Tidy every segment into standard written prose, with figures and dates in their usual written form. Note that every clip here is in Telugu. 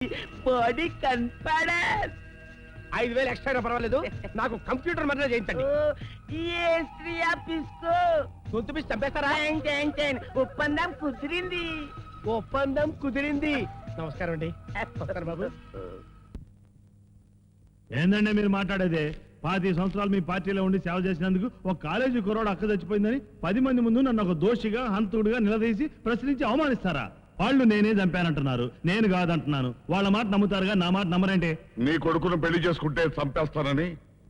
బాడీ కన్ఫరెన్స్ 5,000 ఎక్స్ట్రా పర్వాలేదు, నాకు కంప్యూటర్ మరణ చేయించండి. సొంత పిసి చంపేస్తారా? ఒప్పందం కుదిరింది. ఒప్పందం కుదిరింది. నమస్కారం అండి. నమస్కారం బాబు. ఏందండి మీరు మాట్లాడేదే? 25 సంవత్సరాలు మీ పార్టీలో ఉండి సేవ చేసినందుకు ఒక కాలేజీ కుర్రాడు అక్క చచ్చిపోయిందని 10 మంది ముందు నన్ను ఒక దోషిగా, హంతుడుగా నిలదీసి ప్రశ్నించి అవమానిస్తారా? వాళ్ళు నేనే చంపానంటున్నారు, నేను కాదంటున్నాను. వాళ్ళ మాట నమ్ముతారుగా, నా మాట నమ్మరంటే? నీ కొడుకును పెళ్లి చేసుకుంటే చంపేస్తానని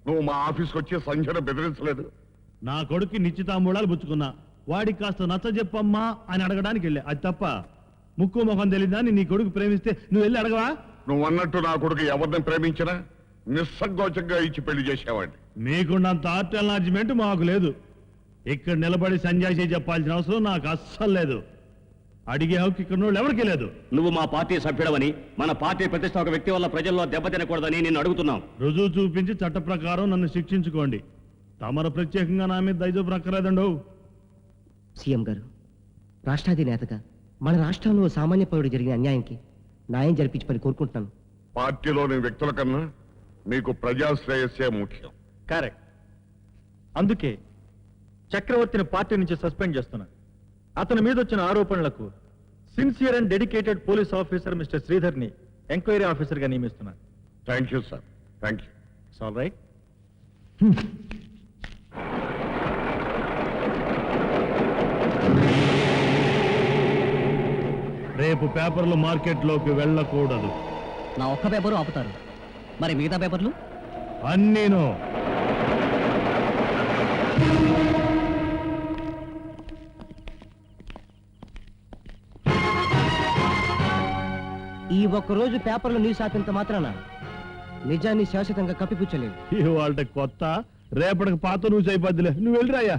నువ్వు మా ఆఫీస్కి వచ్చి సంఖ్యను బెదిరించలేదు. నా కొడుకు నిశ్చితాంబూడాలు పుచ్చుకున్నా, వాడికి కాస్త నచ్చ చెప్పమ్మా అని అడగడానికి వెళ్ళా. అది తప్ప ముక్కు ముఖం తెలియదాన్ని నీ కొడుకు ప్రేమిస్తే నువ్వు వెళ్ళి అడగవా? నువ్వు అన్నట్టు నా కొడుకు ఎవరిని ప్రేమించినా నిస్సంకోచంగా ఇచ్చి పెళ్లి చేసేవాడిని. మీకున్నంత ఆర్ట్ ఎన్లార్జ్మెంట్ మాకు లేదు. ఇక్కడ నిలబడి సంజాయిషి చెప్పాల్సిన అవసరం నాకు అస్సలు లేదు. అడిగే హక్కు ఇక్కడ వాళ్ళు ఎవరికీ లేదు. నువ్వు మా పార్టీ సభ్యుడవని, మన పార్టీ ప్రతిష్ట ఒక వ్యక్తి వల్ల ప్రజల్లో దెబ్బతినకూడదని నిన్ను అడుగుతున్నాం. రుజువు చూపించి చట్ట ప్రకారం నన్ను శిక్షించుకోండి. తమరు ప్రత్యేకంగా నా మీద దయచూపు ప్రక్కర్లేదండు. సీఎం గారు, రాష్ట్రాధినేతగా మన రాష్ట్రంలో సామాన్య పౌరుడు జరిగిన అన్యాయానికి న్యాయం జరిపించమని కోరుకుంటున్నాను. పార్టీలోని వ్యక్తుల కన్నా నీకు ప్రజాశ్రేయస్సే ముఖ్యం. కరెక్ట్. అందుకే చక్రవర్తిని పార్టీ నుంచి సస్పెండ్ చేస్తున్నాను. అతని మీద వచ్చిన ఆరోపణలకు sincere and dedicated police officer mister Sridhar ని ఎంక్వైరీ ఆఫీసర్ గా నియమిస్తున్నాను. Thank you sir. Thank you. It's all right. రేపు పేపర్లు మార్కెట్లోకి వెళ్ళకూడదు. నా ఒక్క పేపరు ఆపుతారు, మరి మిగతా పేపర్లు అన్నీను. ఈ ఒక్కరోజు పేపర్లు న్యూస్ ఆపినంత మాత్రాన నిజాన్ని శాశ్వతంగా కప్పిపుచ్చలేవు. ఇవాళ కొత్త, రేపటికి పాత న్యూస్ అయిపోద్దిలే. నువ్వు వెళ్ళిరాయ్యా.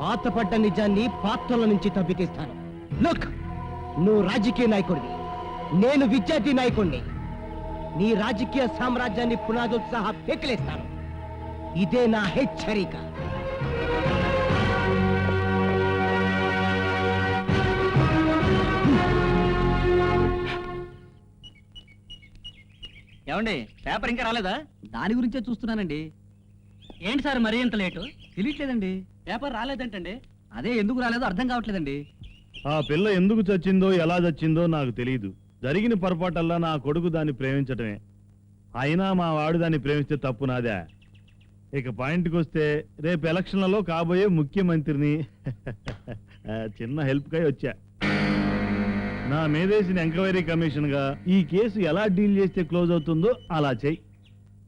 పాతపడ్డ నిజాన్ని పాత్రల నుంచి తప్పితీస్తాను. లుక్, నువ్వు రాజకీయ నాయకుడివి, నేను విద్యార్థి నాయకుడిని. నీ రాజకీయ సామ్రాజ్యాన్ని పునాదులు సహా పెకిలేస్తాను. ఇదే నా హెచ్చరిక. ఏమండి, పేపర్ ఇంకా రాలేదా? దాని గురించే చూస్తున్నానండి. ఏంటి సార్ మరీ ఇంత లేటు? తెలియట్లేదండి. పేపర్ రాలేదంటండి. అదే ఎందుకు రాలేదో అర్థం కావట్లేదండి. ఆ పిల్ల ఎందుకు చచ్చిందో, ఎలా చచ్చిందో నాకు తెలియదు. జరిగిన పొరపాటల్లా నా కొడుకు దాన్ని ప్రేమించటమే. అయినా మా వాడు దాన్ని ప్రేమిస్తే తప్పు నాదా? ఇక పాయింట్కి వస్తే, రేపు ఎలక్షన్లలో కాబోయే ముఖ్యమంత్రిని చిన్న హెల్ప్కై వచ్చా. నా మీదేసిన ఎంక్వైరీ కమిషన్ గా ఈ కేసు ఎలా డీల్ చేస్తే క్లోజ్ అవుతుందో అలా చెయ్యి.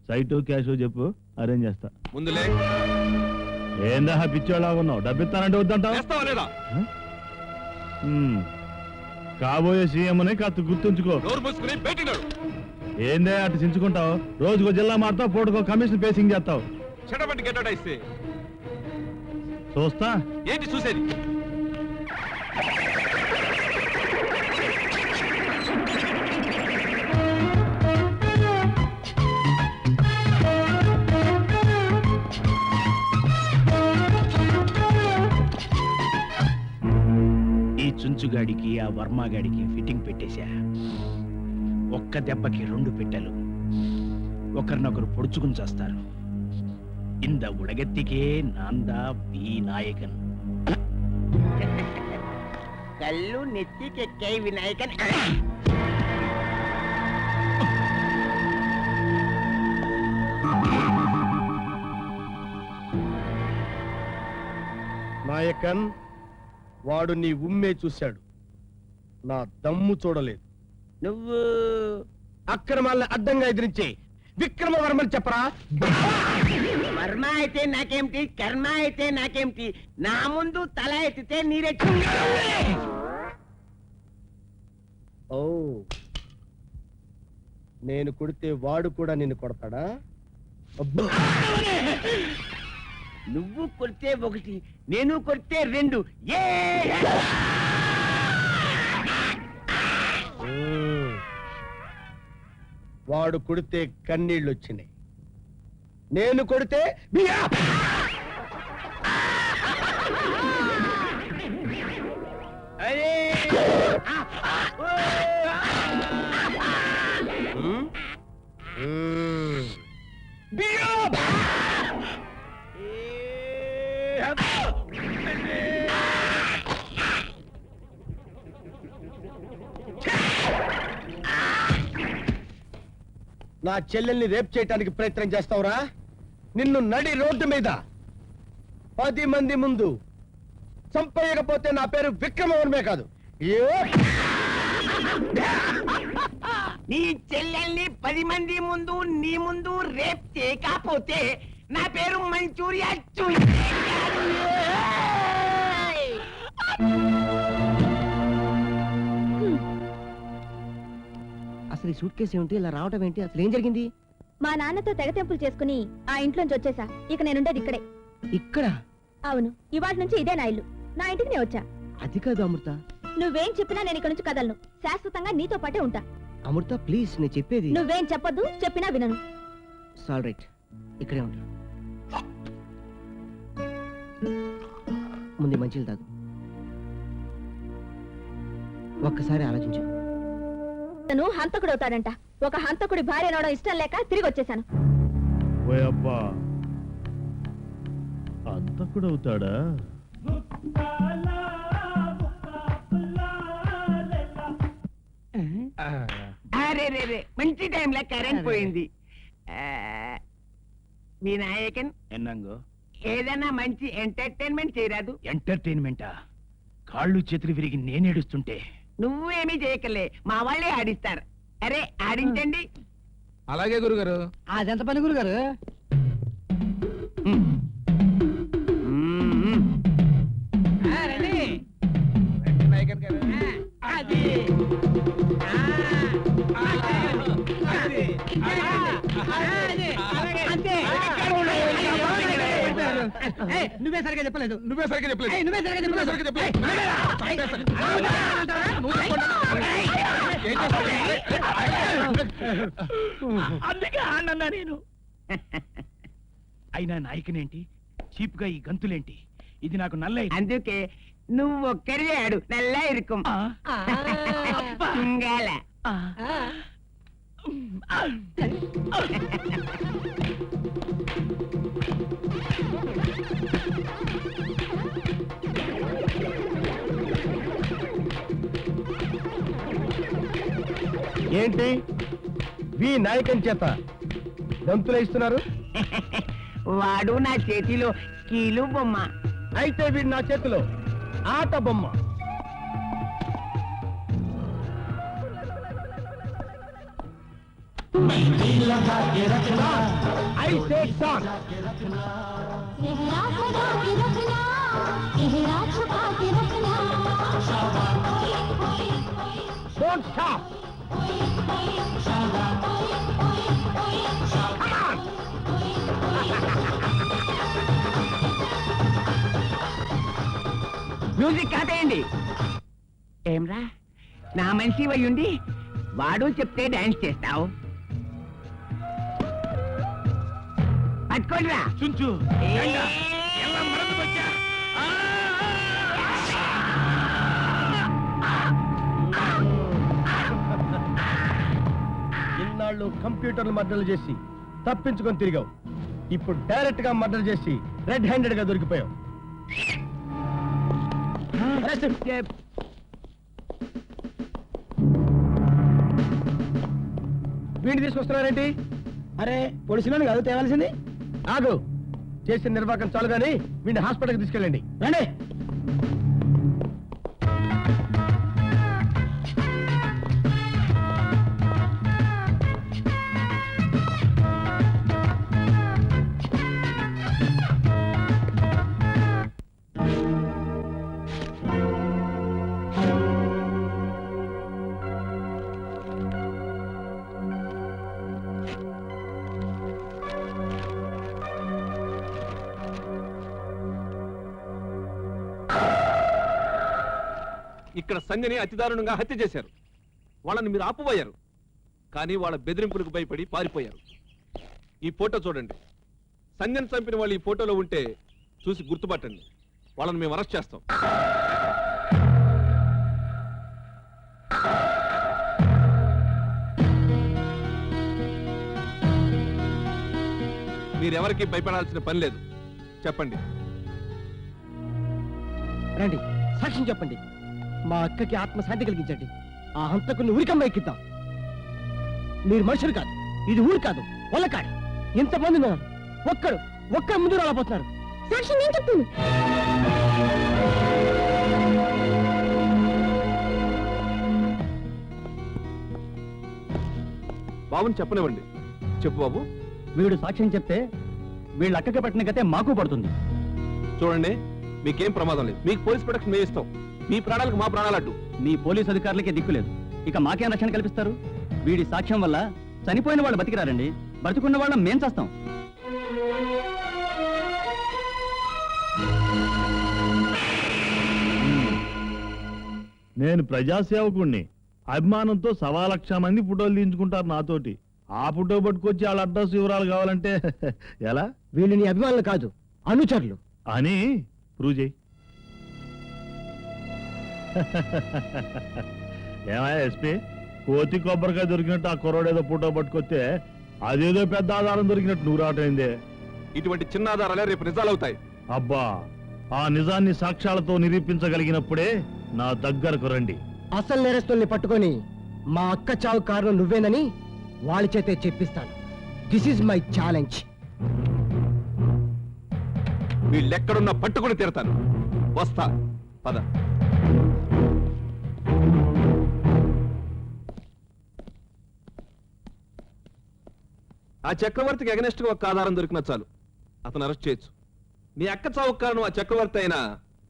సైటో క్యాషో చెప్పు, అరేంజ్ చేస్తా. ముందులే ఏందా పిచ్చోళ్ళ ఉన్నావు? డబ్బిస్తానంటే వద్దంటావు? కాబోయే సీఎం అని కాస్త గుర్తుంచుకో. ఏందే అటు చించుకుంటావు? రోజుకో జిల్లా మారుతావు, పూటకో కమిషన్ పేసింగ్ చేస్తావు. చూస్తా ఏంటి చూసేది? చుంచుగాడికి ఆ వర్మగాడికి ఫిట్టింగ్ పెట్టేశా. ఒక్క దెబ్బకి 2 పెట్టెలు ఒకరినొకరు పొడుచుకుని చేస్తారు. ఇంద ఉడగెత్తికే నాందా బి నాయకన్. కళ్ళు నెత్తికెక్కే వినాయకన్. నాయకన్, వాడు నీ ఉమ్మే చూశాడు, నా దమ్ము చూడలేదు. నువ్వు అక్రమాలను అడ్డంగా ఎదిరించే విక్రమవర్మని చెప్పరా? వర్మ అయితే నాకేమిటి, కర్మ అయితే నాకేమిటి? నా ముందు తల ఎత్తితే నీరే. ఓ, నేను కొడితే వాడు కూడా నిన్ను కొడతాడా? నువ్వు కొడితే 1, నేను కొడితే 2. వాడు కొడితే కన్నీళ్ళు వచ్చినాయి, నేను కొడితే బియా. అరే నా చెల్లెల్ని రేప్ చేయడానికి ప్రయత్నం చేస్తావురా? నిన్ను నడి రోడ్డు మీద 10 మంది ముందు చంపేయకపోతే నా పేరు విక్రమవర్మే కాదు. నీ చెల్లెల్ని 10 మంది ముందు నీ ముందు రేప్ చేయకపోతే నా పేరు మంచూరియా అసలు ఈ సూట్ కేసు ఏమిటి, ఇలా రావటం ఏంటి, అసలు ఏం జరిగింది? మా నాన్నతో తెగతెంపులు చేసుకుని ఆ ఇంట్లోంచి వచ్చేసా. ఇక నేనుండేది ఇక్కడే. ఇక్కడ? అవును, ఇవాళ నుంచి ఇదే నా ఇల్లు. నా ఇంటికి నేను వచ్చా. అది కాదు అమృత. నువ్వేం చెప్పినా నేను ఇక్కడ నుంచి కదలను. శాశ్వతంగా నీతో పాటే ఉంటా. అమృత ప్లీజ్, నేను చెప్పేది. నువ్వేం చెప్పొద్దు, చెప్పినా వినను. ఆల్ రైట్, ఇక్కడే ఉంటా. ముందు మంచిలు తాగు. ఒక్కసారి ఆలోచించు. తను హంతకుడు అవుతాడంట. ఒక హంతకుడి భార్య అనడం ఇష్టం లేక తిరిగి వచ్చేసాను. ఓ అబ్బా, అంతకుడవుతాడా? అరే రే రే, మంచి టైంలో కరెంట్ పోయింది. వినాయకన్, ఎన్నంగో ఏదైనా మంచి ఎంటర్టైన్మెంట్ చేయరాదు? ఎంటర్టైన్మెంటా? కాళ్ళు చేతులు విరిగి నేనేడుస్తుంటే నువ్వేమీ చేయకలే, మా వాళ్ళే ఆడిస్తారు. అరే ఆడించండి. అలాగే గురుగారు. అదెంత పని గురుగారు? నువ్వే సరిగా చెప్పలేదు. నువ్వే సరిగా చెప్పలేదు. నువ్వే సరిగా చెప్పలేదు. అందుకే ఆడన్నా నేను. అయినా నాయకనేంటి, చీప్ గా ఈ గంతులేంటి? ఇది నాకు నల్ల. అందుకే నువ్వు ఒక్కరివే ఆడు, నల్లా ఇరుకుం. తుంగాల. ఏంటి వి నాయకన్ చేత దంతులు ఇస్తున్నారు? వాడు నా చేతిలో కీలు బొమ్మ. అయితే వీడు నా చేతిలో ఆట బొమ్మ. I say start. Don't stop. Come on. Music ఆపేయండి. ఏమ్రా, నా మనిషి వయ్యుండి వాడు చెప్తే డాన్స్ చేస్తావు? పట్టుకోండిరా. చుంచు ఇన్నాళ్ళు కంప్యూటర్లు మర్డర్లు చేసి తప్పించుకొని తిరిగావు. ఇప్పుడు డైరెక్ట్ గా మర్డర్ చేసి రెడ్ హ్యాండెడ్ గా దొరికిపోయావు. వీడిని తీసుకొస్తున్నారేంటి? అరే పోలీసులను కాదు తేవాల్సింది. ఆగు, చేసిన నిర్వాహకం చాలు గాని వీడిని హాస్పిటల్కి తీసుకెళ్ళండి. రండి. ఇక్కడ సంజని అతి దారుణంగా హత్య చేశారు. వాళ్ళని మీరు ఆపుపోయారు, కానీ వాళ్ళ బెదిరింపులకు భయపడి పారిపోయారు. ఈ ఫోటో చూడండి. సంజన్ చంపిన వాళ్ళు ఈ ఫోటోలో ఉంటే చూసి గుర్తుపట్టండి. వాళ్ళని మేము అరెస్ట్ చేస్తాం. మీరెవరికి భయపడాల్సిన పని లేదు. చెప్పండి. రండి, సాక్ష్యం చెప్పండి. మా అక్కకి ఆత్మశాంతి కలిగించండి. ఆ హంతకుని ఉరికమ్మ ఎక్కిద్దాం. మీరు మనుషులు కాదు, ఇది ఊరు కాదు ఒళ్ళకాడు. ఇంతమంది ఉన్నారు, ఒక్కడు ముందు రాలపోతున్నారు. సాక్షి నేను చెప్తాను. బాబుని చెప్పనివ్వండి. చెప్పు బాబు. వీడు సాక్ష్యం చెప్తే వీళ్ళ అక్కకి పట్టిన గతే మాకు పడుతుంది. చూడండి, మీకేం ప్రమాదం లేదు. మీకు పోలీస్ ప్రొటెక్షన్ మేము ఇస్తాం. మీ ప్రాణాలకు మా ప్రాణాలు అడ్డు. మీ పోలీస్ అధికారులకే దిక్కులేదు, ఇక మాకేం రక్షణ కల్పిస్తారు? వీడి సాక్ష్యం వల్ల చనిపోయిన వాళ్ళు బతికిరారండి, బతికున్న వాళ్ళం మేం చేస్తాం. నేను ప్రజాసేవకుణ్ణి. అభిమానంతో 1,00,000 మంది ఫోటోలు తీయించుకుంటారు నాతోటి. ఆ ఫోటో పట్టుకొచ్చి వాళ్ళ అడ్రస్ వివరాలు కావాలంటే ఎలా? వీళ్ళు నీ అభిమానులు కాదు, అనుచరులు అని ప్రూవ్ చేయి. ఏమయ్యా ఎస్పీ, కోతి కొబ్బరికాయ దొరికినట్టు ఆ కుర్రోడేదో ఫోటో పట్టుకొస్తే అదేదో పెద్ద ఆధారం దొరికినట్టు నువ్వు రావటమైందే. ఇటువంటి చిన్న ఆధారాలే రేపు నిజాలవుతాయి. అబ్బా, ఆ నిజాన్ని సాక్ష్యాలతో నిరూపించగలిగినప్పుడే నా దగ్గరకు రండి. అసలు నేరస్తుల్ని పట్టుకొని మా అక్క చావు కారణం నువ్వేనని వాళ్ళ చేతే చెప్పిస్తాను. This is my challenge. వీళ్ళెక్కడున్నా పట్టుకుని తీరతాను. వస్తా, పద. ఆ చక్రవర్తికి అగనెస్ట్ గా ఒక ఆధారం దొరికినా చాలు, అతను అరెస్ట్ చేయొచ్చు. నీ అక్క చావు కారణం ఆ చక్రవర్తి అయినా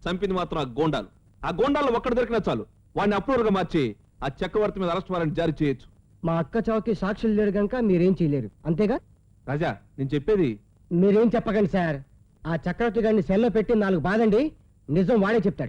చంపింది మాత్రం ఆ గోండాలు. ఆ గోండాల్లో ఒక్కడు దొరికినా చాలు, వాడిని అప్రూవర్ గా మార్చి ఆ చక్రవర్తి మీద అరెస్ట్ వారెంట్ జారీ చేయొచ్చు. మా అక్క చావుకి సాక్షులు లేరు గనక మీరేం చేయలేరు, అంతేగా? రాజా, నేను చెప్పేది మీరేం చెప్పకండి సార్. ఆ చక్రవర్తి గారిని సెల్లో పెట్టి 4 బాదండి, నిజం వాడే చెప్తాడు.